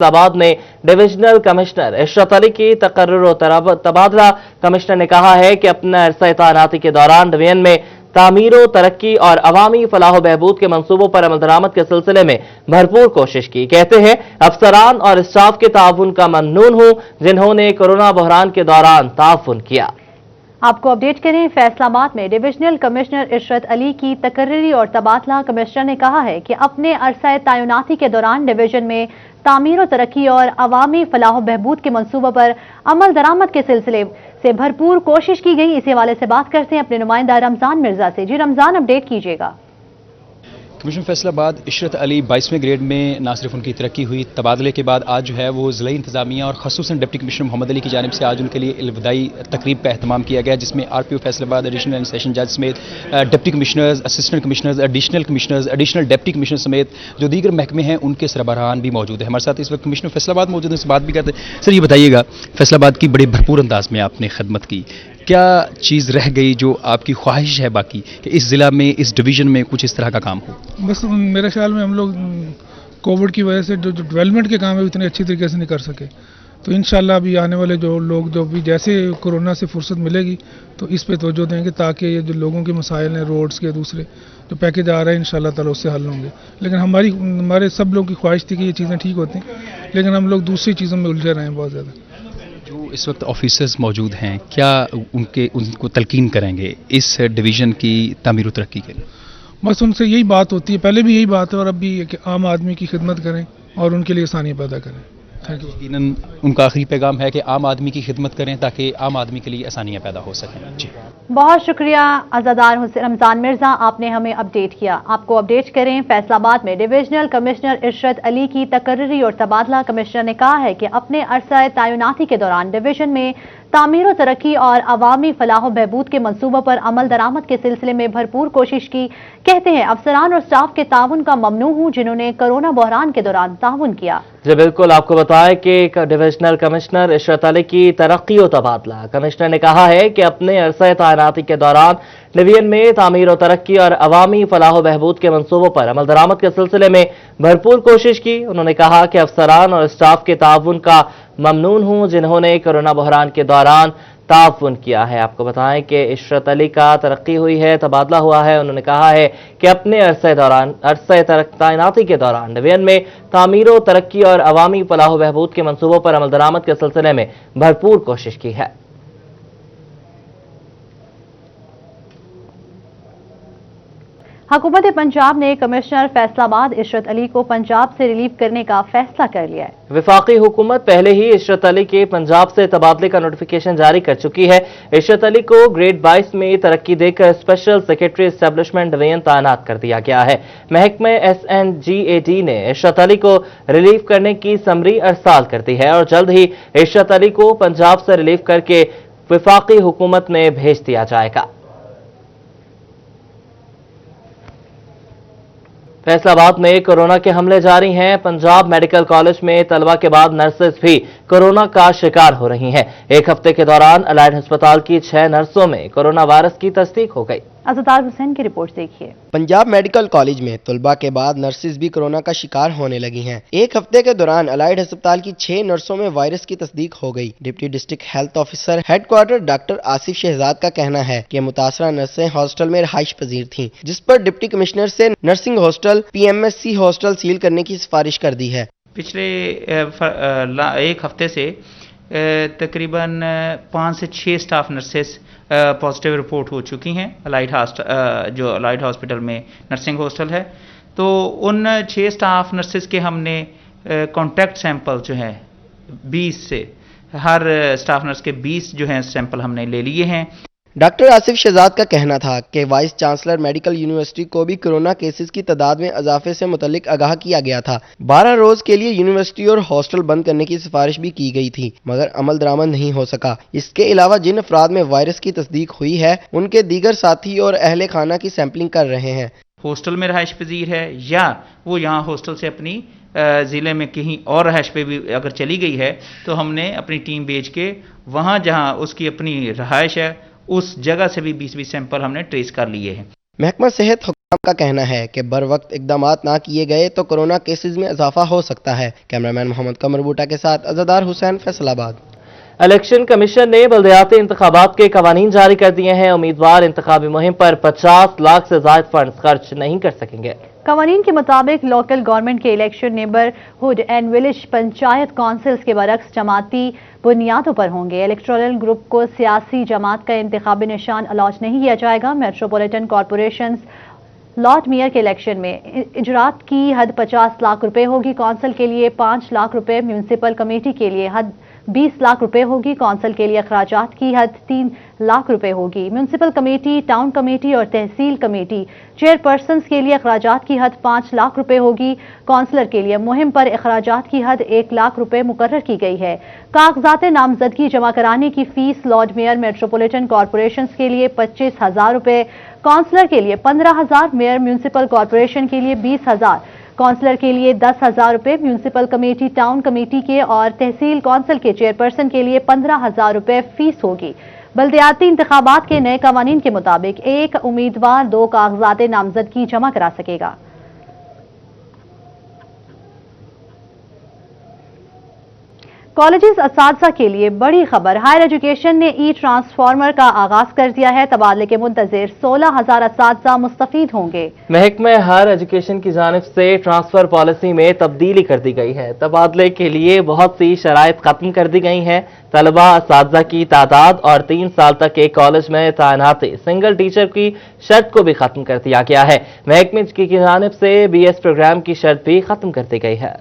फैसलाबाद में divisional commissioner Ishrat Ali की तकर्रुर और तबादला। कमिश्नर ने कहा है कि अपने अरसा तैनाती के दौरान डिवीजन में तामीर तरक्की और अवामी फलाह बहबूद के मंसूबों पर अमल दरामद के सिलसिले में भरपूर कोशिश की। कहते हैं अफसरान और स्टाफ के ताउन का ममनून हूं जिन्होंने कोरोना बहरान के दौरान ताउन किया। आपको अपडेट करें, फैसलाबाद में डिविजनल कमिश्नर इशरत अली की तकर्री और तबादला। कमिश्नर ने कहा है कि अपने अरसा तैनाती के दौरान डिवीजन में तामीर तरक्की और अवामी फलाह बहबूद के मंसूबों पर अमल दरामद के सिलसिले से भरपूर कोशिश की गई। इसी हवाले से बात करते हैं अपने नुमाइंदा रमजान मिर्जा से। जी रमजान, अपडेट कीजिएगा। कमिश्नर फैसलाबाद इशरत अली 22वें ग्रेड में ना सिर्फ उनकी तरक्की हुई, तबादले के बाद आज जो है वो ज़िला इंतजामिया और खसूसन डिप्टी कमिश्नर मोहम्मद अली की जानिब से आज उनके लिए अलविदाई तकरीब का अहतमाम किया गया, जिसमें RPO Faisalabad, additional and session जज समेत deputy commissioners, assistant commissioners, additional deputy commissioner समेत जो दीगर महकमे हैं उनके सरबराहान भी मौजूद है। हमारे साथ इस वक्त कमिश्नर फैसलाबाद मौजूद है, उनसे बात भी करते हैं। सर, ये बताइएगा, फैसलाबाद की बड़े भरपूर अंदाज में आपने खदमत की, क्या चीज़ रह गई जो आपकी ख्वाहिश है बाकी कि इस ज़िला में, इस डिवीज़न में कुछ इस तरह का काम हो? बस मेरे ख्याल में हम लोग कोविड की वजह से जो डेवलपमेंट के काम है इतने अच्छी तरीके से नहीं कर सके, तो इंशाल्लाह अभी आने वाले जो लोग जो भी जैसे कोरोना से फुर्सत मिलेगी तो इस पे तवज्जो देंगे ताकि ये जो लोगों के मसाइल हैं रोड्स के, दूसरे जो पैकेज आ रहे हैं इंशाल्लाह ताला उससे हल होंगे। लेकिन हमारे सब लोगों की ख्वाहिश थी कि ये चीज़ें ठीक होती, लेकिन हम लोग दूसरी चीज़ों में उलझे रहे हैं बहुत ज़्यादा। जो इस वक्त ऑफिसर्स मौजूद हैं, क्या उनको तलकीन करेंगे इस डिवीज़न की तामीर तरक्की के लिए? बस उनसे यही बात होती है, पहले भी यही बात है और अब भी कि आम आदमी की खिदमत करें और उनके लिए आसानियाँ पैदा करें। Thank you. यकीनन उनका आखिरी पैगाम है कि आम आदमी की खिदमत करें ताकि आम आदमी के लिए आसानियाँ पैदा हो सकें। जी, बहुत शुक्रिया अज़ादार रमजान मिर्जा, आपने हमें अपडेट किया। आपको अपडेट करें, फैसलाबाद में डिविजनल कमिश्नर इशरत अली की तकर्री और तबादला। कमिश्नर ने कहा है कि अपने अरसा तैनाती के दौरान डिवीजन में तामीर तरक्की और अवामी फलाह बहबूद के मंसूबों पर अमल दरामद के सिलसिले में भरपूर कोशिश की। कहते हैं अफसरान और स्टाफ के ताउन का ममनू हूं जिन्होंने कोरोना बहरान के दौरान ताउन किया। जी बिल्कुल, आपको बताएं कि डिविजनल कमिश्नर इशरत अली की तरक्की और तबादला। कमिश्नर ने कहा है कि अपने अरसा तैनाती के दौरान डिवीजन में तामीर तरक्की और अवामी फलाह बहबूद के मंसूबों पर अमल दरामद के सिलसिले में भरपूर कोशिश की। उन्होंने कहा कि अफसरान और स्टाफ के ताउन का ममनून हूं जिन्होंने कोरोना बहरान के दौरान ताउन किया है। आपको बताएं कि इशरत अली का तरक्की हुई है, तबादला हुआ है। उन्होंने कहा है कि अपने अरसे तैनाती के दौरान डिवीजन में तामीर तरक्की और अवामी फलाह बहबूद के मंसूबों पर अमल दरामद के सिलसिले में भरपूर कोशिश की है। हुकूमत पंजाब ने कमिश्नर फैसलाबाद इशरत अली को पंजाब से रिलीव करने का फैसला कर लिया है। वफाकी हुकूमत पहले ही इशरत अली के पंजाब से तबादले का नोटिफिकेशन जारी कर चुकी है। इशरत अली को ग्रेड 22 में तरक्की देकर स्पेशल सेक्रेटरी एस्टेब्लिशमेंट डिवीजन तैनात कर दिया गया है। महकमे SNGAD ने इशरत अली को रिलीव करने की समरी अरसाल कर दी है और जल्द ही इशरत अली को पंजाब से रिलीव करके वफाकी हुकूमत में भेज दिया जाएगा। फैसलाबाद में कोरोना के हमले जारी हैं। पंजाब मेडिकल कॉलेज में तलबा के बाद नर्सेस भी कोरोना का शिकार हो रही हैं। एक हफ्ते के दौरान अलाइड अस्पताल की 6 नर्सों में कोरोना वायरस की तस्दीक हो गई। अज़दार हुसैन की रिपोर्ट देखिए। पंजाब मेडिकल कॉलेज में तलबा के बाद नर्सेज भी कोरोना का शिकार होने लगी हैं। एक हफ्ते के दौरान अलाइड अस्पताल की 6 नर्सों में वायरस की तस्दीक हो गई। Deputy district health officer headquarter doctor Asif Shahzad का कहना है कि मुतासरा नर्सें हॉस्टल में रहाइश पजीर थीं, जिस पर डिप्टी कमिश्नर से nursing hostel PMSC hostel seal करने की सिफारिश कर दी है। पिछले एक हफ्ते से तकरीबन 5 से 6 स्टाफ नर्सेस पॉजिटिव रिपोर्ट हो चुकी हैं जो अलाइड हॉस्पिटल में नर्सिंग हॉस्टल है। तो उन 6 स्टाफ नर्सेस के हमने कॉन्टैक्ट सैंपल जो है 20 से, हर स्टाफ नर्स के 20 जो हैं सैंपल हमने ले लिए हैं। डॉक्टर आसिफ शहजाद का कहना था कि वाइस चांसलर मेडिकल यूनिवर्सिटी को भी कोरोना केसेस की तादाद में इजाफे से मुतल्लिक आगाह किया गया था। 12 रोज के लिए यूनिवर्सिटी और हॉस्टल बंद करने की सिफारिश भी की गई थी, मगर अमल दरामद नहीं हो सका। इसके अलावा जिन अफराद में वायरस की तस्दीक हुई है उनके दीगर साथी और अहले खाना की सैंपलिंग कर रहे हैं। हॉस्टल में रहाइश पजीर है या वो यहाँ हॉस्टल से अपनी ज़िले में कहीं और रहाइश पे भी अगर चली गई है तो हमने अपनी टीम भेज के वहाँ जहाँ उसकी अपनी रहाइश है उस जगह से भी 20 सैंपल हमने ट्रेस कर लिए हैं। महकमा सेहत کا کہنا ہے کہ بر وقت اقدامات نہ کیے گئے تو کورونا کیسز میں اضافہ ہو سکتا ہے۔ کیمرامین محمد قمر بوٹا کے ساتھ عزادار حسین، فیصل آباد۔ الیکشن کمیشن نے بلدیاتی انتخابات کے قوانین جاری کر دیے ہیں۔ امیدوار انتخابی مہم پر 50 لاکھ سے زائد فنڈز خرچ نہیں کر سکیں گے۔ قوانین کے مطابق لوکل گورنمنٹ کے election neighbourhood and village panchayat councils کے برعکس جماعتی بنیادوں پر ہوں گے۔ الیکٹورل گروپ کو سیاسی جماعت کا انتخابی نشان الاٹ نہیں کیا جائے گا۔ میٹروپولیٹن کارپوریشنز لارڈ میئر کے الیکشن میں اجرات کی حد 50 لاکھ روپے ہوگی۔ کونسل کے لیے 5 لاکھ روپے، میونسپل کمیٹی کے لیے حد 20 لاکھ روپے ہوگی۔ کونسل کے لیے اخراجات کی حد 3 لاکھ روپے ہوگی۔ میونسپل کمیٹی، ٹاؤن کمیٹی اور تحصیل کمیٹی چیئرپرسنز کے لیے اخراجات کی حد 5 لاکھ روپے ہوگی۔ کونسلر کے لیے مہم پر اخراجات کی حد 1 لاکھ روپے مقرر کی گئی ہے۔ کاغذات نامزدگی جمع کرانے کی fee lord mayor metropolitan corporations کے لیے 25,000 روپے، کونسلر کے لیے 15,000، میئر میونسپل کارپوریشن کے لیے 20,000، کونسلر کے لیے 10,000 روپے، میونسپل کمیٹی، ٹاؤن کمیٹی کے اور تحصیل کونسل کے چیئرپرسن کے لیے 15,000 روپے فیس ہوگی۔ بلدیاتی انتخابات کے نئے قوانین کے مطابق ایک امیدوار 2 کاغذات نامزدگی جمع کرا سکے گا۔ کالجز اساتذہ کے لیے بڑی خبر، ہائر ایجوکیشن نے ای ٹرانسفارمر کا آغاز کر دیا ہے۔ تبادلے کے منتظر 16,000 اساتذہ مستفید ہوں گے۔ محکمہ ہائر ایجوکیشن کی جانب سے ٹرانسفر پالیسی میں تبدیلی کر دی گئی ہے۔ تبادلے کے لیے بہت سی شرائط ختم کر دی گئی ہیں۔ طلبہ، اساتذہ کی تعداد اور 3 سال تک ایک کالج میں تعیناتی سنگل ٹیچر کی شرط کو بھی ختم کر دیا گیا ہے۔ محکمہ کی جانب سے BS پروگرام کی شرط بھی ختم کر دی گئی ہے۔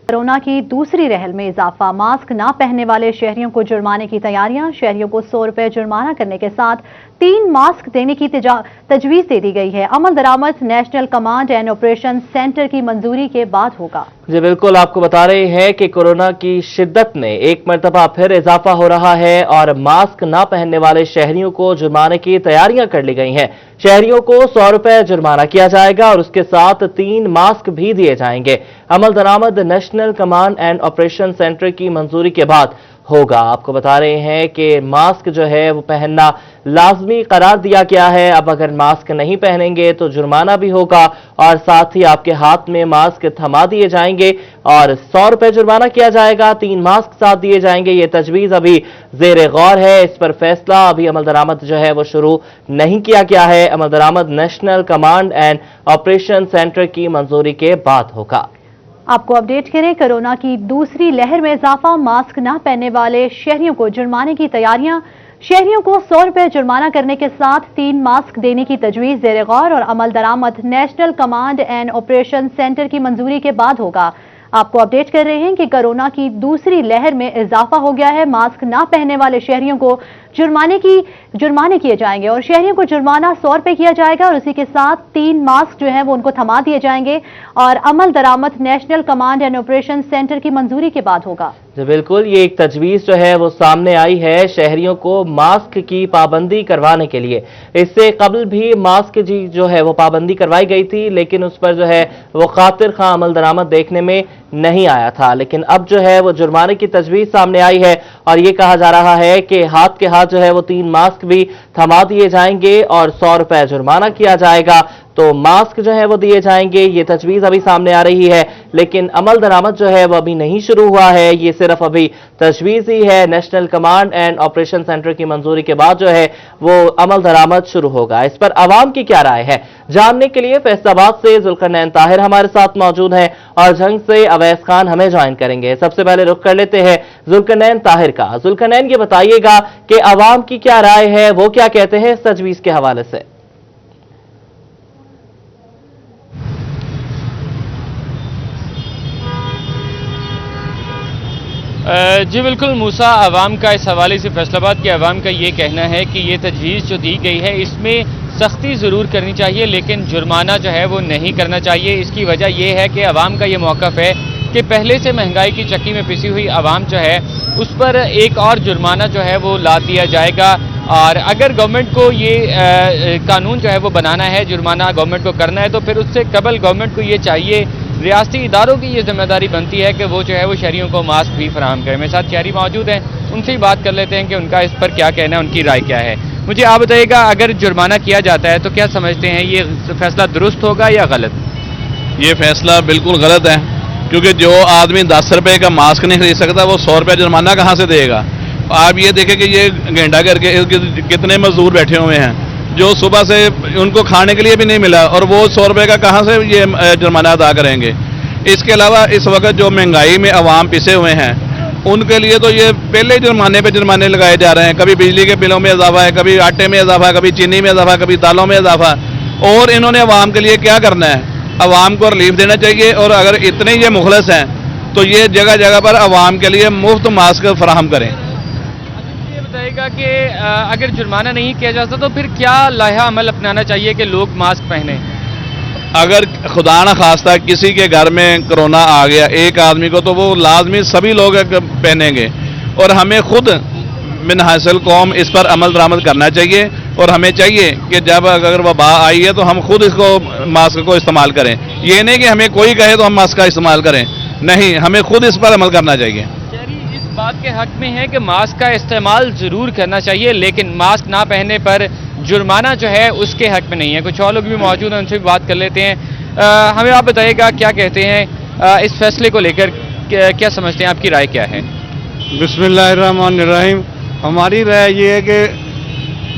کورونا کی دوسری لہر میں اضافہ، ماسک نہ پہننے والے شہریوں کو جرمانے کی تیاریاں، شہریوں کو 100 روپے جرمانہ کرنے کے ساتھ 3 ماسک دینے کی تجویز دے دی گئی ہے۔ عمل درآمد national command and operation centre کی منظوری کے بعد ہوگا۔ جی بالکل، آپ کو بتا رہے ہیں کہ کورونا کی شدت میں ایک مرتبہ پھر اضافہ ہو رہا ہے اور ماسک نہ پہننے والے شہریوں کو جرمانے کی تیاریاں کر لی گئی ہیں۔ شہریوں کو 100 روپے جرمانہ کیا جائے گا اور اس کے ساتھ 3 ماسک بھی دیے جائیں گے۔ عمل درآمد national command and operation centre کی منظوری کے بعد ہوگا۔ آپ کو بتا رہے ہیں کہ ماسک جو ہے وہ پہننا لازمی قرار دیا گیا ہے۔ اب اگر ماسک نہیں پہنیں گے تو جرمانہ بھی ہوگا اور ساتھ ہی آپ کے ہاتھ میں ماسک تھما دیے جائیں گے اور 100 روپے جرمانہ کیا جائے گا، 3 ماسک ساتھ دیے جائیں گے۔ یہ تجویز ابھی زیر غور ہے، اس پر فیصلہ ابھی عمل درآمد جو ہے وہ شروع نہیں کیا گیا ہے۔ عمل درآمد national command and operation centre کی منظوری کے بعد ہوگا۔ آپ کو اپڈیٹ کریں، کورونا کی دوسری لہر میں اضافہ، ماسک نہ پہننے والے شہریوں کو جرمانے کی تیاریاں، شہریوں کو 100 روپے جرمانہ کرنے کے ساتھ 3 ماسک دینے کی تجویز زیر غور اور عمل درآمد national command and operation centre کی منظوری کے بعد ہوگا۔ آپ کو اپڈیٹ کر رہے ہیں کہ کورونا کی دوسری لہر میں اضافہ ہو گیا ہے۔ ماسک نہ پہننے والے شہریوں کو جرمانے کیے جائیں گے اور شہریوں کو جرمانہ 100 روپے کیا جائے گا اور اسی کے ساتھ 3 ماسک جو ہیں وہ ان کو تھما دیے جائیں گے اور عمل درآمد national command and operation centre کی منظوری کے بعد ہوگا۔ جی بالکل، یہ ایک تجویز جو ہے وہ سامنے آئی ہے شہریوں کو ماسک کی پابندی کروانے کے لیے۔ اس سے قبل بھی ماسک جو ہے وہ پابندی کروائی گئی تھی، لیکن اس پر جو ہے وہ خاطر خواہ عمل درآمد دیکھنے میں نہیں آیا تھا۔ لیکن اب جو ہے وہ جرمانے کی تجویز سامنے آئی ہے اور یہ کہا جا رہا ہے کہ ہاتھ کے ہاتھ جو ہے وہ 3 ماسک بھی تھما دیے جائیں گے اور 100 روپے جرمانہ کیا جائے گا، تو ماسک جو ہے وہ دیے جائیں گے۔ یہ تجویز ابھی سامنے آ رہی ہے، لیکن عمل درآمد جو ہے وہ ابھی نہیں شروع ہوا ہے، یہ صرف ابھی تجویز ہی ہے۔ National command and operation centre کی منظوری کے بعد جو ہے وہ عمل درآمد شروع ہوگا۔ اس پر عوام کی کیا رائے ہے جاننے کے لیے فیصل آباد سے ذوالقرنین طاہر ہمارے ساتھ موجود ہیں اور جھنگ سے اویس خان ہمیں جوائن کریں گے۔ سب سے پہلے رخ کر لیتے ہیں ذوالقرنین طاہر کا۔ ذوالقرنین، یہ بتائیے گا کہ عوام کی کیا رائے ہے، وہ کیا کہتے ہیں اس تجویز کے حوالے سے؟ جی بالکل موسیٰ، عوام کا اس حوالے سے فیصل آباد کے عوام کا یہ کہنا ہے کہ یہ تجویز جو دی گئی ہے اس میں سختی ضرور کرنی چاہیے لیکن جرمانہ جو ہے وہ نہیں کرنا چاہیے۔ اس کی وجہ یہ ہے کہ عوام کا یہ موقف ہے کہ پہلے سے مہنگائی کی چکی میں پسی ہوئی عوام جو ہے اس پر ایک اور جرمانہ جو ہے وہ لاد دیا جائے گا، اور اگر گورنمنٹ کو یہ قانون جو ہے وہ بنانا ہے، جرمانہ گورنمنٹ کو کرنا ہے، تو پھر اس سے قبل گورنمنٹ کو یہ چاہیے، ریاستی اداروں کی یہ ذمہ داری بنتی ہے کہ وہ جو ہے وہ شہریوں کو ماسک بھی فراہم کریں۔ میرے ساتھ شہری موجود ہیں، ان سے ہی بات کر لیتے ہیں کہ ان کا اس پر کیا کہنا ہے، ان کی رائے کیا ہے۔ मुझे आप बताइएगा, अगर जुर्माना किया जाता है तो क्या समझते हैं, ये फैसला दुरुस्त होगा या गलत? ये फैसला बिल्कुल गलत है, क्योंकि जो आदमी 10 रुपए का मास्क नहीं खरीद सकता वो 100 रुपये जुर्माना कहाँ से देगा। आप ये देखें कि ये घंटा करके कितने मजदूर बैठे हुए हैं जो सुबह से उनको खाने के लिए भी नहीं मिला, और वो 100 रुपये का कहाँ से ये जुर्माना अदा करेंगे। इसके अलावा इस वक्त जो महंगाई में अवाम पिसे हुए हैं उनके लिए तो ये पहले जुर्माने पे जुर्माने लगाए जा रहे हैं। कभी बिजली के बिलों में इजाफा है, कभी आटे में इजाफा, कभी चीनी में इजाफा, कभी दालों में इजाफा। और इन्होंने अवाम के लिए क्या करना है, अवाम को रिलीफ देना चाहिए। और अगर इतने ये मुखलस हैं तो ये जगह जगह पर अवाम के लिए मुफ्त मास्क फराहम करें। ये बताइएगा कि अगर जुर्माना नहीं किया जाता तो फिर क्या लाहा अमल अपनाना चाहिए कि लोग मास्क पहने? अगर खुदा न खास्ता किसी के घर में कोरोना आ गया एक आदमी को, तो वो लाजमी सभी लोग पहनेंगे। और हमें खुद मिन हासिल कौम इस पर अमल दरामद करना चाहिए। और हमें चाहिए कि जब अगर वबा आई है तो हम खुद इसको मास्क को इस्तेमाल करें। ये नहीं कि हमें कोई कहे तो हम मास्क का इस्तेमाल करें, नहीं, हमें खुद इस पर अमल करना चाहिए। इस बात के हक में है कि मास्क का इस्तेमाल जरूर करना चाहिए, लेकिन मास्क ना पहनने पर जुर्माना जो है उसके हक में नहीं है। कुछ और लोग भी मौजूद हैं, उनसे भी बात कर लेते हैं। हमें आप बताइएगा क्या कहते हैं इस फैसले को लेकर, क्या समझते हैं, आपकी राय क्या है? बिस्मिल्लाहिर्रहमानिर्रहीम। हमारी राय ये है कि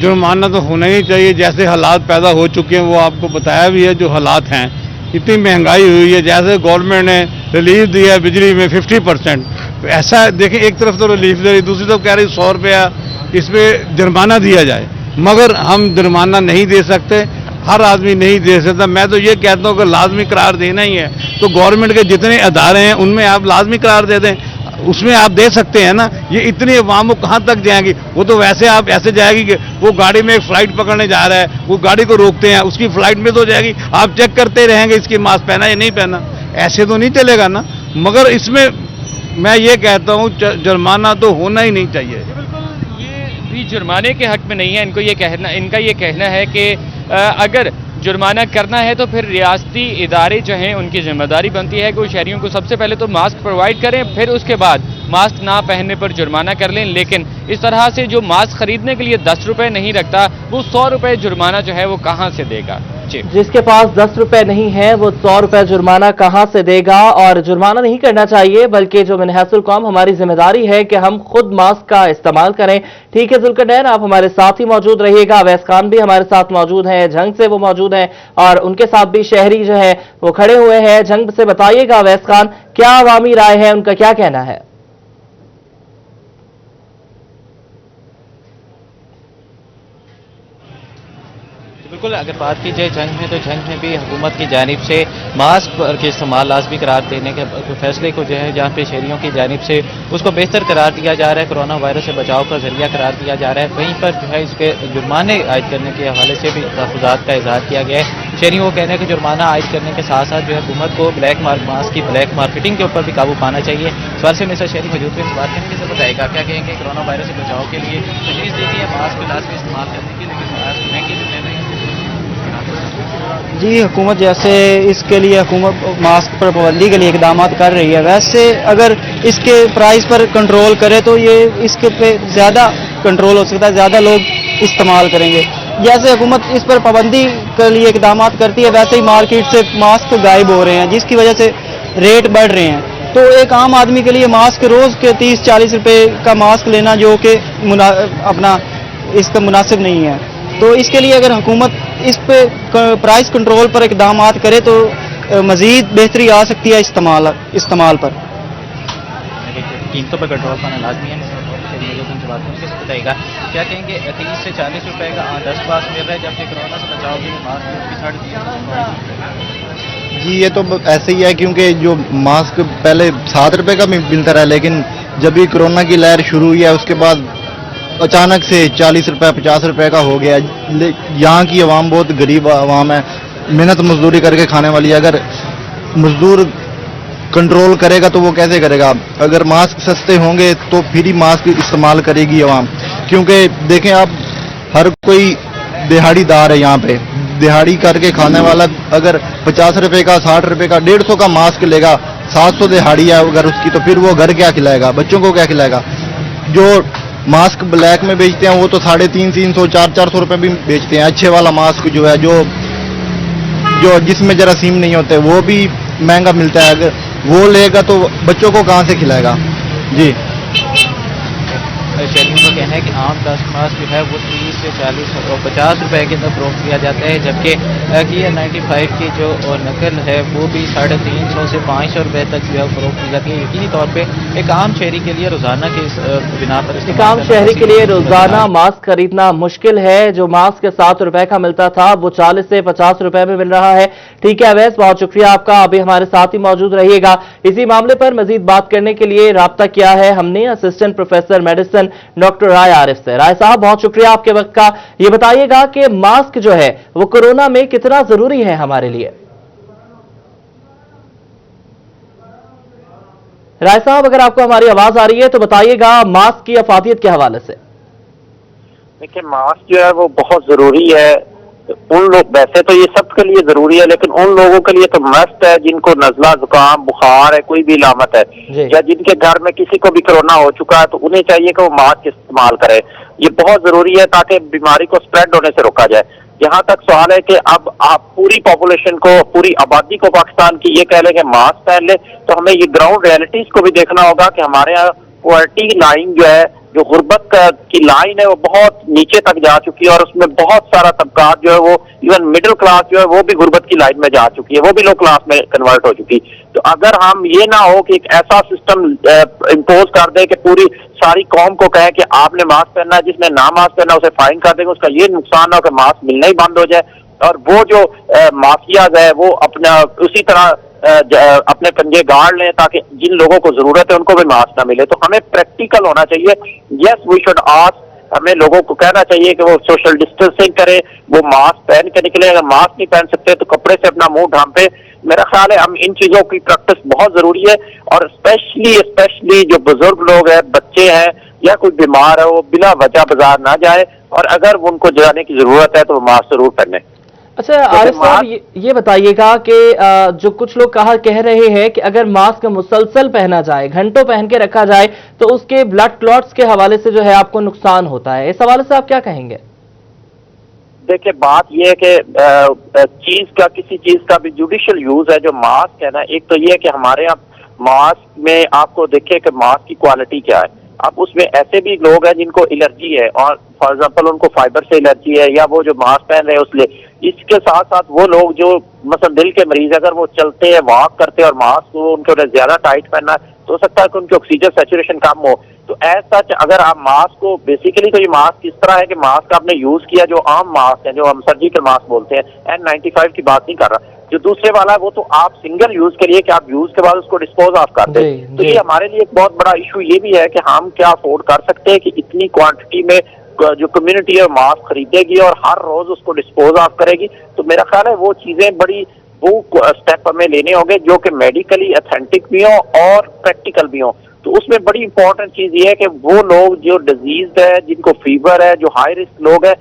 जुर्माना तो होना ही चाहिए। जैसे हालात पैदा हो चुके हैं वो आपको बताया भी है, जो हालात हैं, इतनी महंगाई हुई है। जैसे गवर्नमेंट ने रिलीफ दिया है बिजली में 50%, तो ऐसा देखें, एक तरफ तो रिलीफ दे रही, दूसरी तरफ कह रही 100 रुपया इस पर जुर्माना दिया जाए। मगर हम जुर्माना नहीं दे सकते, हर आदमी नहीं दे सकता। मैं तो ये कहता हूँ कि लाजमी करार देना ही है तो गवर्नमेंट के जितने अदारे हैं उनमें आप लाजमी करार दे दें, उसमें आप दे सकते हैं ना। ये इतनी अवाम वो कहाँ तक जाएंगी? वो तो वैसे आप ऐसे जाएगी कि वो गाड़ी में एक फ्लाइट पकड़ने जा रहा है, वो गाड़ी को रोकते हैं, उसकी फ्लाइट में तो जाएगी, आप चेक करते रहेंगे इसकी मास्क पहना या नहीं पहना, ऐसे तो नहीं चलेगा ना। मगर इसमें मैं ये कहता हूँ जुर्माना तो होना ही नहीं चाहिए। भी जुर्माने के हक में नहीं है। इनका ये कहना है कि अगर जुर्माना करना है तो फिर रियासती इदारे जो हैं उनकी जिम्मेदारी बनती है कि वो शहरियों को सबसे पहले तो मास्क प्रोवाइड करें, फिर उसके बाद मास्क ना पहनने पर जुर्माना कर लें। लेकिन इस तरह से जो मास्क खरीदने के लिए 10 रुपये नहीं रखता, वो 100 रुपये जुर्माना जो है वो कहाँ से देगा? जिसके पास 10 रुपए नहीं है वो 100 रुपए जुर्माना कहां से देगा? और जुर्माना नहीं करना चाहिए, बल्कि जो मिनहासुल कौम हमारी जिम्मेदारी है कि हम खुद मास्क का इस्तेमाल करें। ठीक है जुल्करनैन, आप हमारे साथ ही मौजूद रहिएगा। अवैस खान भी हमारे साथ मौजूद हैं, जंग से वो मौजूद हैं, और उनके साथ भी शहरी जो है वो खड़े हुए हैं। जंग से बताइएगा अवैस खान, क्या अवामी राय है, उनका क्या कहना है? बिल्कुल, अगर बात की जाए जंग में, तो जंग में भी हुकूमत की जानिब से मास्क के इस्तेमाल लाजमी करार देने के फैसले को जो है, जहाँ पे शहरियों की जानिब से उसको बेहतर करार दिया जा रहा है, कोरोना वायरस से बचाव का जरिया करार दिया जा रहा है, वहीं पर जो है इसके जुर्माने आयद करने के हवाले से भी तहफ़्फ़ुज़ात का इज़हार किया गया है। शहरियों को कहना है कि जुर्माना आयद करने के साथ साथ जो है हुकूमत को मास्क की ब्लैक मार्केटिंग के ऊपर भी काबू पाना चाहिए। सवाल से मिस्टर शहरी मौजूद है, इस बात करेंगे, सर बताएगा क्या कहेंगे? कोरोना वायरस से बचाव के लिए तजवीज़ दी गई है मास्क लाजमी इस्तेमाल करने की, लेकिन मास्क महंगे भी ले रहे हैं। जी, हुकूमत जैसे इसके लिए हुकूमत मास्क पर पाबंदी के लिए इकदाम कर रही है, वैसे अगर इसके प्राइस पर कंट्रोल करे तो ये इसके पे ज़्यादा कंट्रोल हो सकता है, ज़्यादा लोग इस्तेमाल करेंगे। जैसे हुकूमत इस पर पाबंदी के लिए इकदाम करती है, वैसे ही मार्केट से मास्क गायब हो रहे हैं, जिसकी वजह से रेट बढ़ रहे हैं। तो एक आम आदमी के लिए मास्क रोज़ के 30-40 रुपये का मास्क लेना जो कि अपना इसका मुनासिब नहीं है। तो इसके लिए अगर हुकूमत इस पे प्राइस कंट्रोल पर इकदाम करे तो मज़ीद बेहतरी आ सकती है इस्तेमाल पर। कीमतों पर कंट्रोल पाना लाजमी है। बताइएगा क्या कहेंगे? 30 से 40 रुपए का 10 पास मिल रहा है, जबकि कोरोना से बचाव के लिए मास्क की 3.5। जी, ये तो ऐसे ही है, क्योंकि जो मास्क पहले 7 रुपए का मिलता रहा, लेकिन जब भी कोरोना की लहर शुरू हुई है उसके बाद अचानक से 40 रुपए 50 रुपए का हो गया। यहाँ की आवाम बहुत गरीब आवाम है, मेहनत मजदूरी करके खाने वाली है। अगर मजदूर कंट्रोल करेगा तो वो कैसे करेगा? अगर मास्क सस्ते होंगे तो फिर ही मास्क इस्तेमाल करेगी आवाम। क्योंकि देखें आप, हर कोई दिहाड़ीदार है यहाँ पे, दिहाड़ी करके खाने वाला अगर 50 रुपए का 60 रुपए का 150 का मास्क लेगा, 700 दिहाड़ी है अगर उसकी, तो फिर वो घर क्या खिलाएगा, बच्चों को क्या खिलाएगा? जो मास्क ब्लैक में बेचते हैं वो तो 350, 400 रुपए भी बेचते हैं। अच्छे वाला मास्क जो है जो जिसमें जरासीम नहीं होते वो भी महंगा मिलता है। अगर वो लेगा तो बच्चों को कहाँ से खिलाएगा जी। शहरियों का कहना है कि आम डस्ट मास्क जो है वो 30 से 40 और 50 रुपए के अंदर फरोख्त किया जाता है, जबकि KN95 की जो नकल है वो भी 350 से 500 रुपए तक जो है फरोख्त की जाती है। यकीनी तौर पे एक आम शहरी के लिए रोजाना के बिना पर एक आम शहरी के लिए रोजाना मास्क खरीदना मुश्किल है। जो मास्क 7 रुपए का मिलता था वो 40 से 50 रुपए में मिल रहा है। ठीक है अवैस, बहुत शुक्रिया आपका, अभी हमारे साथ ही मौजूद रहिएगा। इसी मामले पर मजीद बात करने के लिए राब्ता किया है हमने असिस्टेंट प्रोफेसर मेडिसिन डॉक्टर राय आरिफ से। राय साहब, बहुत शुक्रिया आपके वक्त का। ये बताइएगा कि मास्क जो है वो कोरोना में कितना जरूरी है हमारे लिए। राय साहब, अगर आपको हमारी आवाज आ रही है तो बताइएगा मास्क की अफादियत के हवाले से। देखिए, मास्क जो है वो बहुत जरूरी है। उन लोग, वैसे तो ये सबके लिए जरूरी है, लेकिन उन लोगों के लिए तो मस्त है जिनको नजला, जुकाम, बुखार है, कोई भी इलामत है, या जिनके घर में किसी को भी कोरोना हो चुका है, तो उन्हें चाहिए कि वो मास्क इस्तेमाल करें। ये बहुत जरूरी है ताकि बीमारी को स्प्रेड होने से रोका जाए। यहाँ तक सवाल है कि अब आप पूरी पॉपुलेशन को, पूरी आबादी को पाकिस्तान की ये कह लें कि मास्क पहन ले, तो हमें ये ग्राउंड रियलिटीज को भी देखना होगा कि हमारे यहाँ क्वालिटी लाइन जो है, जो गुर्बत की लाइन है, वो बहुत नीचे तक जा चुकी है और उसमें बहुत सारा तबकात जो है वो, इवन मिडिल क्लास जो है वो भी गुर्बत की लाइन में जा चुकी है, वो भी लो क्लास में कन्वर्ट हो चुकी। तो अगर हम ये ना हो कि एक ऐसा सिस्टम इम्पोज कर दे कि पूरी सारी कौम को कहे कि आपने मास्क पहनना है, जिसने ना मास्क पहना उसे फाइन कर देंगे, उसका ये नुकसान ना हो कि मास्क मिलना ही बंद हो जाए और वो जो माफियाज है वो अपना उसी तरह अपने पंजे गाड़ लें ताकि जिन लोगों को जरूरत है उनको भी मास्क ना मिले। तो हमें प्रैक्टिकल होना चाहिए। यस, वी शुड आस्क, हमें लोगों को कहना चाहिए कि वो सोशल डिस्टेंसिंग करें, वो मास्क पहन के निकले। अगर मास्क नहीं पहन सकते तो कपड़े से अपना मुंह ढांपे। मेरा ख्याल है हम इन चीजों की प्रैक्टिस बहुत जरूरी है, और स्पेशली जो बुजुर्ग लोग हैं, बच्चे हैं या कोई बीमार है, वो बिना वजह बाजार ना जाए, और अगर उनको जाने की जरूरत है तो वो मास्क जरूर पहने। अच्छा आरिफ साहब, ये बताइएगा कि जो कुछ लोग कह रहे हैं कि अगर मास्क मुसलसल पहना जाए, घंटों पहन के रखा जाए, तो उसके ब्लड क्लॉट्स के हवाले से जो है आपको नुकसान होता है, इस हवाले से आप क्या कहेंगे? देखिए, बात यह है कि किसी चीज का भी जुडिशियल यूज है। जो मास्क है ना, एक तो ये है कि हमारे यहाँ मास्क में आपको देखे कि मास्क की क्वालिटी क्या है। अब उसमें ऐसे भी लोग हैं जिनको एलर्जी है, और फॉर एग्जांपल उनको फाइबर से एलर्जी है, या वो जो मास्क पहन रहे हैं उसलिए। इसके साथ साथ वो लोग जो मतलब दिल के मरीज, अगर वो चलते हैं, वॉक करते हैं और मास्क वो उनके ज्यादा टाइट पहनना है, तो हो सकता है कि उनकी ऑक्सीजन सैचुरेशन कम हो। तो ऐसा अगर आप मास्क को, बेसिकली तो ये मास्क इस तरह है कि मास्क आपने यूज किया, जो आम मास्क है, जो हम सर्जिकल मास्क बोलते हैं, N95 की बात नहीं कर रहा, जो दूसरे वाला है वो तो आप सिंगल यूज के लिए कि आप यूज के बाद उसको डिस्पोज ऑफ कर दें। तो ये हमारे लिए एक बहुत बड़ा इशू ये भी है कि हम क्या अफोर्ड कर सकते हैं कि इतनी क्वांटिटी में जो कम्युनिटी है मास्क खरीदेगी और हर रोज उसको डिस्पोज ऑफ करेगी। तो मेरा ख्याल है वो चीजें बड़ी, वो स्टेप हमें लेने होंगे जो कि मेडिकली ऑथेंटिक भी हो और प्रैक्टिकल भी हो। तो उसमें बड़ी इंपॉर्टेंट चीज ये है कि वो लोग जो डिजीज है, जिनको फीवर है, जो हाई रिस्क लोग है,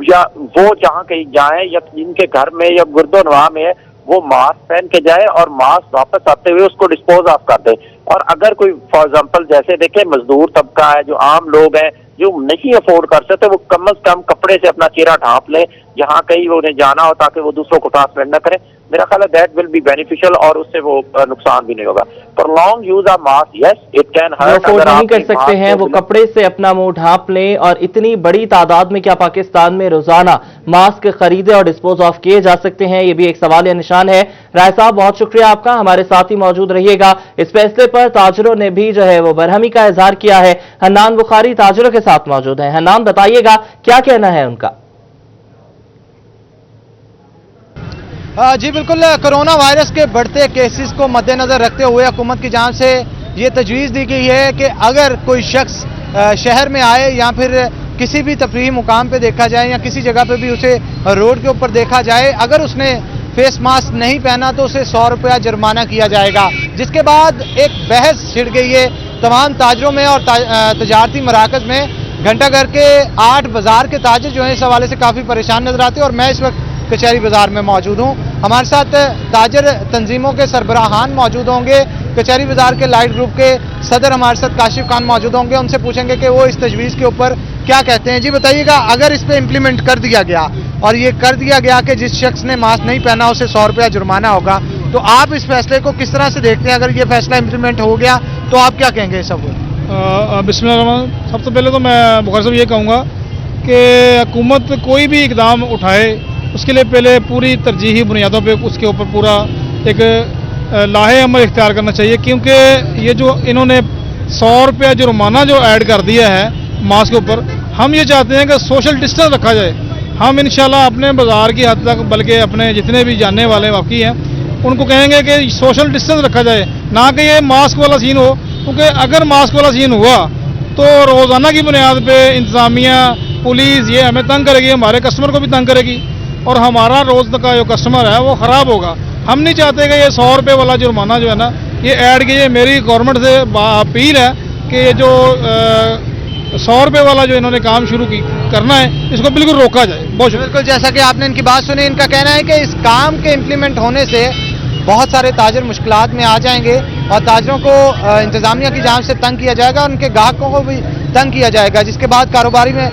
या वो जहाँ कहीं जाएं या जिनके घर में या गुर्दोनवा में है, वो मास्क पहन के जाए और मास्क वापस आते हुए उसको डिस्पोज ऑफ कर दे। और अगर कोई फॉर एग्जांपल जैसे देखें मजदूर तबका है, जो आम लोग हैं, जो नहीं अफोर्ड कर सकते, वो कम से कम कपड़े से अपना चेहरा ढांप लें जहाँ कहीं वो उन्हें जाना हो, ताकि वो दूसरों को ट्रांसमिट न करें। मेरा ख्याल है दैट विल बी बेनिफिशियल और उससे वो नुकसान भी नहीं होगा। For long use of mask, yes it can hurt. Afford नहीं कर सकते हैं, वो कपड़े से अपना मुंह ढांप लें। और इतनी बड़ी तादाद में क्या पाकिस्तान में रोजाना मास्क खरीदे और डिस्पोज ऑफ किए जा सकते हैं, ये भी एक सवाल या निशान है। राय साहब, बहुत शुक्रिया आपका, हमारे साथ ही मौजूद रहिएगा। इस फैसले पर ताजरों ने भी जो है वो बरहमी का इजहार किया है। हन्नान बुखारी ताजरों के साथ मौजूद है। हन्नान, बताइएगा क्या कहना है उनका? जी बिल्कुल, कोरोना वायरस के बढ़ते केसेस को मद्देनजर रखते हुए हुकूमत की जानिब से ये तजवीज़ दी गई है कि अगर कोई शख्स शहर में आए या फिर किसी भी तफरीही मुकाम पे देखा जाए या किसी जगह पे भी उसे रोड के ऊपर देखा जाए, अगर उसने फेस मास्क नहीं पहना तो उसे 100 रुपया जुर्माना किया जाएगा। जिसके बाद एक बहस छिड़ गई है तमाम ताजरों में और तजारती मराकज़ में। घंटाघर के 8 बाजार के ताजर जो है इस हवाले से काफ़ी परेशान नजर आते हैं, और मैं इस वक्त कचहरी बाजार में मौजूद हूँ। हमारे साथ ताजर तंजीमों के सरबराहान मौजूद होंगे, कचहरी बाजार के लाइट ग्रुप के सदर हमारे साथ काशिफ खान मौजूद होंगे, उनसे पूछेंगे कि वो इस तजवीज़ के ऊपर क्या कहते हैं। जी बताइएगा, अगर इस पे इम्प्लीमेंट कर दिया गया और ये कर दिया गया कि जिस शख्स ने मास्क नहीं पहना उसे 100 रुपया जुर्माना होगा, तो आप इस फैसले को किस तरह से देखते हैं? अगर ये फैसला इम्प्लीमेंट हो गया तो आप क्या कहेंगे इस सब? बिस्मिल्लाह, सबसे पहले तो मैं बुखारी साहब ये कहूँगा कि हुकूमत कोई भी इकदाम उठाए उसके लिए पहले पूरी तरजीही बुनियादों पे उसके ऊपर पूरा एक लाहे अमल इख्तियार करना चाहिए, क्योंकि ये जो इन्होंने 100 रुपया जुर्माना जो ऐड कर दिया है मास्क के ऊपर, हम ये चाहते हैं कि सोशल डिस्टेंस रखा जाए। हम इंशाल्लाह अपने बाज़ार की हद तक, बल्कि अपने जितने भी जानने वाले बाकी हैं उनको कहेंगे कि सोशल डिस्टेंस रखा जाए, ना कि ये मास्क वाला सीन हो, क्योंकि अगर मास्क वाला सीन हुआ तो रोज़ाना की बुनियाद पे इंतज़ामिया, पुलिस ये हमें तंग करेगी, हमारे कस्टमर को भी तंग करेगी और हमारा रोज़ का जो कस्टमर है वो ख़राब होगा। हम नहीं चाहते कि ये 100 रुपये वाला जुर्माना जो है ना ये ऐड कीजिए। मेरी गवर्नमेंट से अपील है कि ये जो 100 रुपये वाला जो इन्होंने काम शुरू करना है इसको बिल्कुल रोका जाए। बहुत बिल्कुल, जैसा कि आपने इनकी बात सुनी, इनका कहना है कि इस काम के इम्प्लीमेंट होने से बहुत सारे ताजर मुश्किलात में आ जाएंगे और ताजरों को इंतज़ामिया की जानिब से तंग किया जाएगा, उनके ग्राहकों को भी तंग किया जाएगा, जिसके बाद कारोबारी में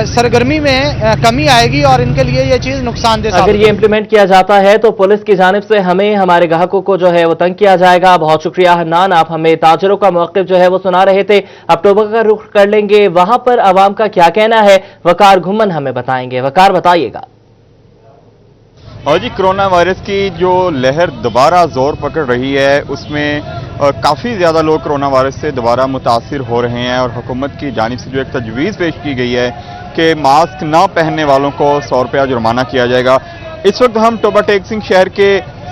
सरगर्मी में कमी आएगी और इनके लिए ये चीज़ नुकसानदेह। अगर ये इम्प्लीमेंट किया जाता है तो पुलिस की जानिब से हमें, हमारे ग्राहकों को जो है वो तंग किया जाएगा। बहुत शुक्रिया हन्नान, आप हमें ताजरों का मौक़िफ़ जो है वो सुना रहे थे। अब टोबा का रुख कर लेंगे, वहां पर आवाम का क्या कहना है वकार घुमन हमें बताएंगे। वकार, बताइएगा। और जी, कोरोना वायरस की जो लहर दोबारा जोर पकड़ रही है उसमें काफ़ी ज़्यादा लोग कोरोना वायरस से दोबारा मुतासिर हो रहे हैं और हुकूमत की जानिब से जो एक तजवीज़ पेश की गई है कि मास्क ना पहनने वालों को 100 रुपया जुर्माना किया जाएगा। इस वक्त हम टोबा टेक सिंह शहर के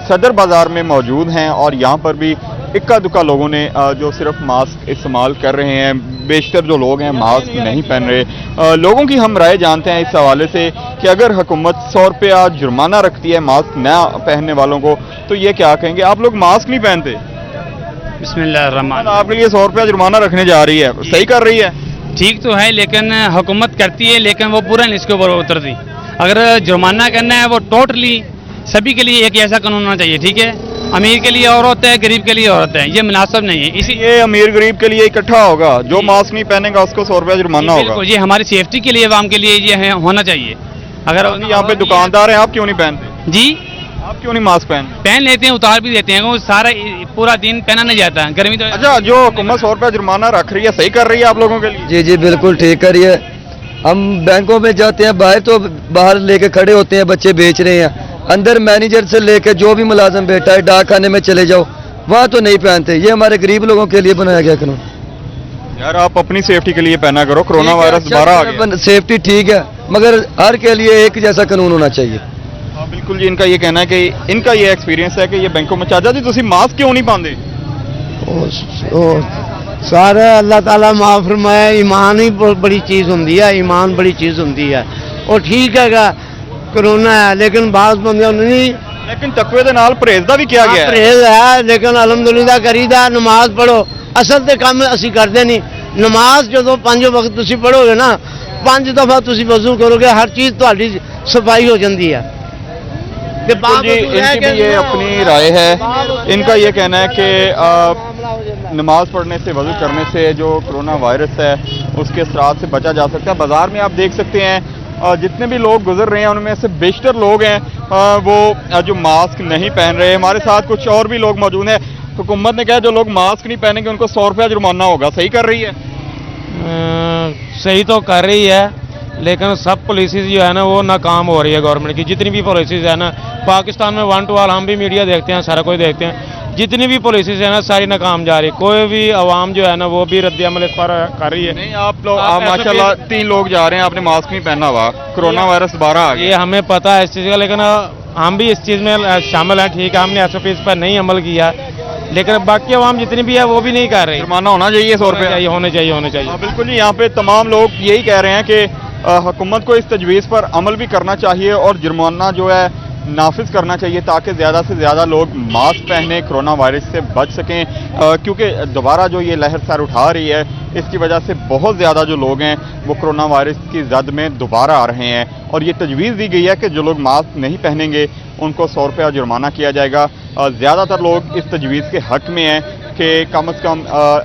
सदर बाज़ार में मौजूद हैं और यहाँ पर भी इक्का दुक्का लोगों ने जो सिर्फ मास्क इस्तेमाल कर रहे हैं, बेशतर जो लोग हैं मास्क नहीं पहन रहे। लोगों की हम राय जानते हैं इस हवाले से कि अगर हुकूमत 100 रुपया जुर्माना रखती है मास्क न पहनने वालों को तो ये क्या कहेंगे? आप लोग मास्क नहीं पहनते, बिस्मिल्लाहिर्रहमान, आपके लिए 100 रुपया जुर्माना रखने जा रही है, सही कर रही है? ठीक तो है, लेकिन हुकूमत करती है लेकिन वो पूरा नहीं इसके ऊपर उतरती। अगर जुर्माना करना है वो टोटली सभी के लिए एक ऐसा कानून होना चाहिए, ठीक है? अमीर के लिए और होता है, गरीब के लिए और होता है, ये मुनासिब नहीं है। इसी ये अमीर गरीब के लिए इकट्ठा होगा, जो मास्क नहीं पहनेगा उसको 100 रुपया जुर्माना होगा। ये हमारी सेफ्टी के लिए, आवाम के लिए ये होना चाहिए। अगर यहाँ पे दुकानदार हैं, आप क्यों नहीं पहनते? जी, आप क्यों नहीं मास्क पहनते? पहन लेते हैं, उतार भी देते हैं, सारा पूरा दिन पहना नहीं जाता है, गर्मी तो। अच्छा, जो हुकूमत 100 रुपया जुर्माना रख रही है सही कर रही है आप लोगों के लिए? जी जी बिल्कुल ठीक कर रही है। हम बैंकों में जाते हैं, बाहर तो बाहर लेके खड़े होते हैं, बच्चे बेच रहे हैं, अंदर मैनेजर से लेके जो भी मुलाजिम बैठा है, डाक खाने में चले जाओ वहाँ तो नहीं पहनते। ये हमारे गरीब लोगों के लिए बनाया गया कानून। यार आप अपनी सेफ्टी के लिए पहना करो, कोरोना वायरस दोबारा आ गया। सेफ्टी ठीक है मगर हर के लिए एक जैसा कानून होना चाहिए। बिल्कुल जी, इनका ये कहना है कि इनका ये एक्सपीरियंस है कि ये बैंकों में। चाचा जी तुसी मास्क क्यों नहीं पाते? सारे अल्लाह ताला माफ फरमाए, ईमान ही बड़ी चीज़ होंदी है, ईमान बड़ी चीज़ होंदी है और ठीक है कोरोना है लेकिन बास बंदे नहीं, लेकिन तकवे दे नाल परहेज दा भी किया गया है। परहेज है लेकिन अलहमदुलिल्लाह करीदा, नमाज पढ़ो, असल ते काम असी करते नहीं। नमाज जो 5 वक्त तुसी पढ़ोगे ना, 5 दफा तुसी वजू करोगे, हर चीज़ तुहाडी सफाई हो जाती है। इनकी भी ये अपनी राय है। इनका ये कहना है कि नमाज पढ़ने से, वज़ू करने से जो कोरोना वायरस है उसके असरात से बचा जा सकता है। बाज़ार में आप देख सकते हैं जितने भी लोग गुजर रहे हैं उनमें से बेशतर लोग हैं वो जो मास्क नहीं पहन रहे। हमारे साथ कुछ और भी लोग मौजूद हैं। हुकूमत ने कहा जो लोग मास्क नहीं पहनेंगे उनको 100 रुपया जुर्माना होगा, सही कर रही है? सही तो कर रही है लेकिन सब पॉलिसीज जो है ना वो नाकाम हो रही है गवर्नमेंट की। जितनी भी पॉलिसीज है ना, पाकिस्तान में 1 to all, हम भी मीडिया देखते हैं, सारा कोई देखते हैं, जितनी भी पॉलिसीज है ना सारी नाकाम जा रही है। कोई भी आवाम जो है ना वो भी रद्द अमल इस पर कर रही है। नहीं, आप लोग माशाल्लाह 3 लोग जा रहे हैं, आपने मास्क नहीं पहना हुआ, कोरोना वायरस दोबारा आ गया। ये हमें पता है इस चीज़ का, लेकिन हम भी इस चीज़ में शामिल हैं, ठीक है, हमने SOP पर नहीं अमल किया, लेकिन बाकी आवाम जितनी भी है वो भी नहीं कर रही। जुर्माना होना चाहिए 100 रुपये, होने चाहिए। बिल्कुल जी, यहाँ पे तमाम लोग यही कह रहे हैं कि हुकूमत को इस तजवीज़ पर अमल भी करना चाहिए और जुर्माना जो है नाफिज करना चाहिए ताकि ज़्यादा से ज़्यादा लोग मास्क पहने, कोरोना वायरस से बच सकें, क्योंकि दोबारा जो ये लहर सर उठा रही है इसकी वजह से बहुत ज़्यादा जो लोग हैं वो कोरोना वायरस की जद में दोबारा आ रहे हैं। और ये तजवीज़ दी गई है कि जो लोग मास्क नहीं पहनेंगे उनको 100 रुपया जुर्माना किया जाएगा। زیادہ تر لوگ اس تجویز کے حق میں ہیں کہ کم از کم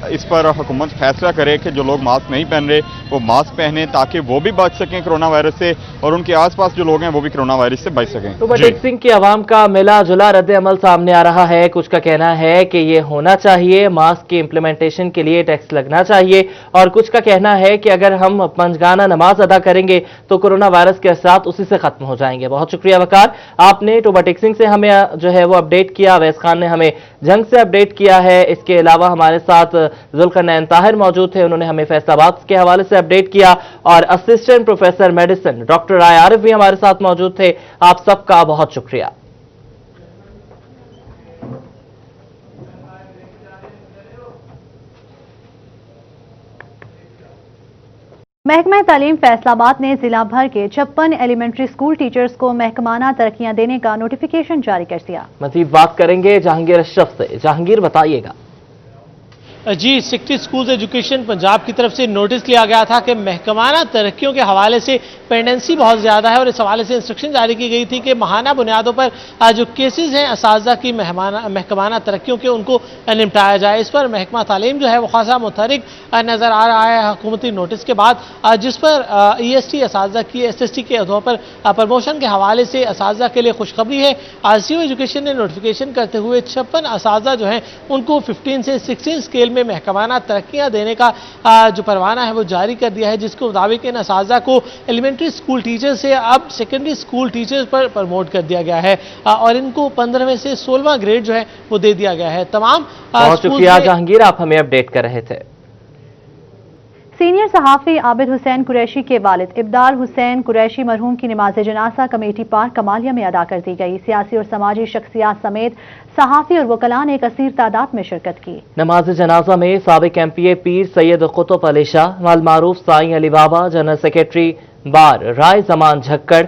اس پر حکومت فیصلہ کرے کہ جو لوگ ماسک نہیں پہن رہے وہ ماسک پہنیں تاکہ وہ بھی بچ سکیں کرونا وائرس سے اور ان کے آس پاس جو لوگ ہیں وہ بھی کرونا وائرس سے بچ سکیں. تو ٹیک سنگھ کی عوام کا ملا جلا رد عمل سامنے آ رہا ہے. کچھ کا کہنا ہے کہ یہ ہونا چاہیے, ماسک کی امپلیمنٹیشن کے لیے ٹیکس لگنا چاہیے, اور کچھ کا کہنا ہے کہ اگر ہم پنجگانہ نماز ادا کریں گے تو کرونا وائرس کے اثرات اسی سے ختم ہو جائیں گے. بہت شکریہ وقار, آپ نے ٹیک سنگھ سے ہمیں جو ہے وہ اپڈیٹ کیا. اویس خان نے ہمیں جنگ سے اپڈیٹ کیا ہے. اس کے علاوہ ہمارے ساتھ ذوالقرنین طاہر موجود تھے, انہوں نے ہمیں فیصل آباد کے حوالے سے اپڈیٹ کیا, اور اسسٹنٹ پروفیسر میڈیسن ڈاکٹر رائے عارف بھی ہمارے ساتھ موجود تھے. آپ سب کا بہت شکریہ. محکمہ تعلیم فیصل آباد نے ضلع بھر کے 56 ایلیمنٹری اسکول ٹیچرز کو محکمانہ ترقیاں دینے کا نوٹیفیکیشن جاری کر دیا. مزید بات کریں گے جہانگیر اشرف سے. جہانگیر, بتائیے گا. جی, سیکٹری سکولز ایجوکیشن پنجاب کی طرف سے نوٹس لیا گیا تھا کہ محکمانہ ترقیوں کے حوالے سے پینڈنسی بہت زیادہ ہے, اور اس حوالے سے انسٹرکشن جاری کی گئی تھی کہ ماہانہ بنیادوں پر جو کیسز ہیں اساتذہ کی محکمانہ ترقیوں کے ان کو نمٹایا جائے. اس پر محکمہ تعلیم جو ہے وہ خاصا متحرک نظر آ رہا ہے حکومتی نوٹس کے بعد, جس پر EST اساتذہ کی SST کے عہدوں پر پروموشن کے حوالے سے اساتذہ کے لیے خوشخبری ہے. RCO ایجوکیشن نے نوٹیفیکیشن کرتے ہوئے 56 اساتذہ جو ہیں ان کو 15 سے 16 اسکیل میں محکمانہ ترقیاں دینے کا جو پروانہ ہے وہ جاری کر دیا ہے, جس کے مطابق ان اساتذہ کو ایلیمنٹری اسکول ٹیچر سے اب سیکنڈری اسکول ٹیچر پر پروموٹ کر دیا گیا ہے, اور ان کو 15ویں سے 16واں گریڈ جو ہے وہ دے دیا گیا ہے. تمام بہت شکریہ جہانگیر, آپ ہمیں اپڈیٹ کر رہے تھے. سینئر صحافی عابد حسین قریشی کے والد ابدال حسین قریشی مرحوم کی نماز جنازہ کمیٹی پارک کمالیہ میں ادا کر دی گئی. سیاسی اور سماجی شخصیات سمیت صحافی اور وکلاء نے کثیر تعداد میں شرکت کی. نماز جنازہ میں سابق MPA پیر سید قطب علی شاہ, معروف سائیں علی بابا, جنرل سیکریٹری بار رائے زمان جھکڑ,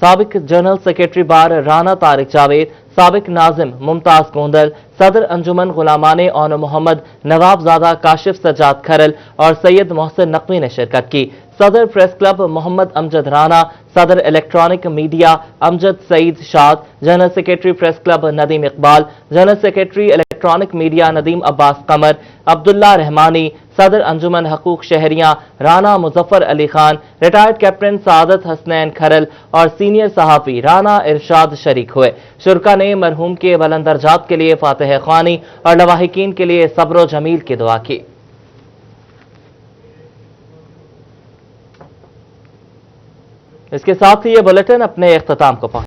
سابق جنرل سیکریٹری بار رانا طارق جاوید, سابق ناظم ممتاز گوندل, صدر انجمن غلامان اون محمد نواب زادہ کاشف سجاد کھرل اور سید محسن نقوی نے شرکت کی. صدر پریس کلب محمد امجد رانا, صدر electronic media Amjad Saeed Shad, general secretary press club Nadeem Iqbal, general secretary electronic media Nadeem Abbas Qamar, Abdullah Rehmani, صدر انجمن حقوق شہریاں رانا مظفر علی خان, ریٹائرڈ کیپٹن سعادت حسنین کھرل اور سینئر صحافی رانا ارشاد شریک ہوئے. شرکا نے مرحوم کے بلند درجات کے لیے فاتح خوانی اور لواحقین کے لیے صبر و جمیل کی دعا کی. اس کے ساتھ ہی یہ بلیٹن اپنے اختتام کو پہنچا.